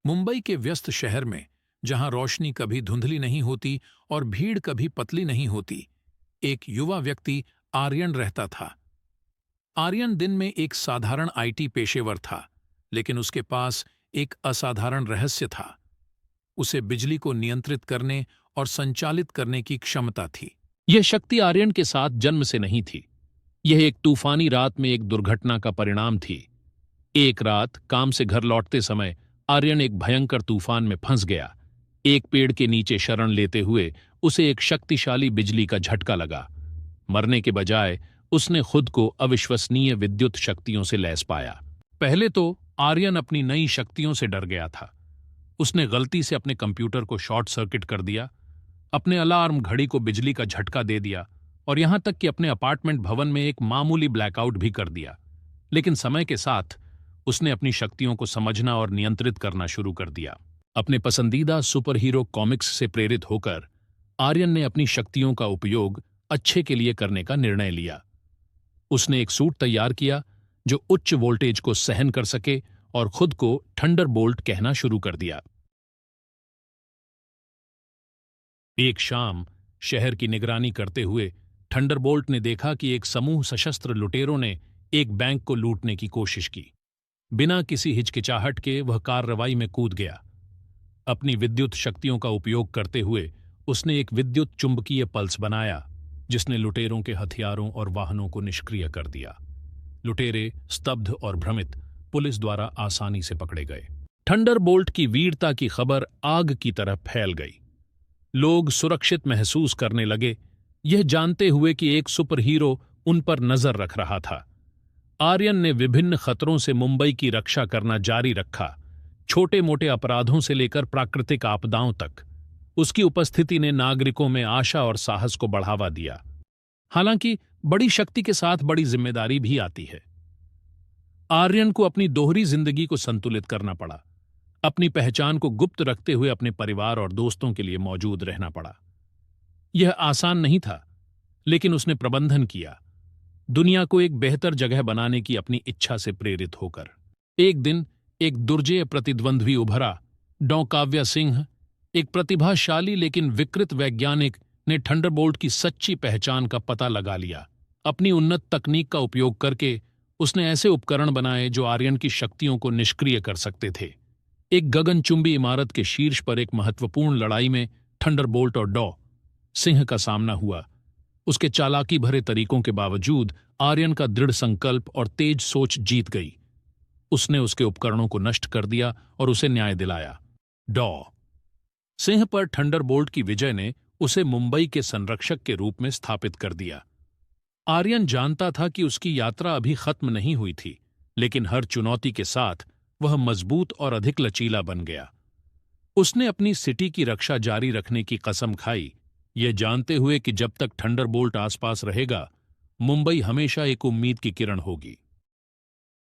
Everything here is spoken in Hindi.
मुंबई के व्यस्त शहर में, जहां रोशनी कभी धुंधली नहीं होती और भीड़ कभी पतली नहीं होती, एक युवा व्यक्ति आर्यन रहता था। आर्यन दिन में एक साधारण आईटी पेशेवर था, लेकिन उसके पास एक असाधारण रहस्य था। उसे बिजली को नियंत्रित करने और संचालित करने की क्षमता थी। यह शक्ति आर्यन के साथ जन्म से नहीं थी। यह एक तूफानी रात में एक दुर्घटना का परिणाम थी। एक रात काम से घर लौटते समय आर्यन एक भयंकर तूफान में फंस गया। एक पेड़ के नीचे शरण लेते हुए उसे एक शक्तिशाली बिजली का झटका लगा। मरने के बजाय उसने खुद को अविश्वसनीय विद्युत शक्तियों से लैस पाया। पहले तो आर्यन अपनी नई शक्तियों से डर गया था। उसने गलती से अपने कंप्यूटर को शॉर्ट सर्किट कर दिया, अपने अलार्म घड़ी को बिजली का झटका दे दिया और यहां तक कि अपने अपार्टमेंट भवन में एक मामूली ब्लैकआउट भी कर दिया। लेकिन समय के साथ उसने अपनी शक्तियों को समझना और नियंत्रित करना शुरू कर दिया। अपने पसंदीदा सुपर हीरो कॉमिक्स से प्रेरित होकर आर्यन ने अपनी शक्तियों का उपयोग अच्छे के लिए करने का निर्णय लिया। उसने एक सूट तैयार किया जो उच्च वोल्टेज को सहन कर सके और खुद को थंडरबोल्ट कहना शुरू कर दिया। एक शाम शहर की निगरानी करते हुए थंडरबोल्ट ने देखा कि एक समूह सशस्त्र लुटेरों ने एक बैंक को लूटने की कोशिश की। बिना किसी हिचकिचाहट के वह कार्रवाई में कूद गया। अपनी विद्युत शक्तियों का उपयोग करते हुए उसने एक विद्युत चुंबकीय पल्स बनाया, जिसने लुटेरों के हथियारों और वाहनों को निष्क्रिय कर दिया। लुटेरे स्तब्ध और भ्रमित पुलिस द्वारा आसानी से पकड़े गए। थंडरबोल्ट की वीरता की खबर आग की तरह फैल गई। लोग सुरक्षित महसूस करने लगे, यह जानते हुए कि एक सुपर हीरो उन पर नजर रख रहा था। आर्यन ने विभिन्न खतरों से मुंबई की रक्षा करना जारी रखा, छोटे मोटे अपराधों से लेकर प्राकृतिक आपदाओं तक। उसकी उपस्थिति ने नागरिकों में आशा और साहस को बढ़ावा दिया। हालांकि बड़ी शक्ति के साथ बड़ी जिम्मेदारी भी आती है। आर्यन को अपनी दोहरी जिंदगी को संतुलित करना पड़ा। अपनी पहचान को गुप्त रखते हुए अपने परिवार और दोस्तों के लिए मौजूद रहना पड़ा। यह आसान नहीं था, लेकिन उसने प्रबंधन किया, दुनिया को एक बेहतर जगह बनाने की अपनी इच्छा से प्रेरित होकर। एक दिन एक दुर्जेय प्रतिद्वंद्वी उभरा। डॉ काव्या सिंह, एक प्रतिभाशाली लेकिन विकृत वैज्ञानिक, ने थंडरबोल्ट की सच्ची पहचान का पता लगा लिया। अपनी उन्नत तकनीक का उपयोग करके उसने ऐसे उपकरण बनाए जो आर्यन की शक्तियों को निष्क्रिय कर सकते थे। एक गगनचुंबी इमारत के शीर्ष पर एक महत्वपूर्ण लड़ाई में थंडरबोल्ट और डॉ सिंह का सामना हुआ। उसके चालाकी भरे तरीकों के बावजूद आर्यन का दृढ़ संकल्प और तेज सोच जीत गई। उसने उसके उपकरणों को नष्ट कर दिया और उसे न्याय दिलाया। डॉ सिंह पर थंडरबोल्ट की विजय ने उसे मुंबई के संरक्षक के रूप में स्थापित कर दिया। आर्यन जानता था कि उसकी यात्रा अभी खत्म नहीं हुई थी, लेकिन हर चुनौती के साथ वह मजबूत और अधिक लचीला बन गया। उसने अपनी सिटी की रक्षा जारी रखने की कसम खाई, यह जानते हुए कि जब तक थंडरबोल्ट आसपास रहेगा, मुंबई हमेशा एक उम्मीद की किरण होगी।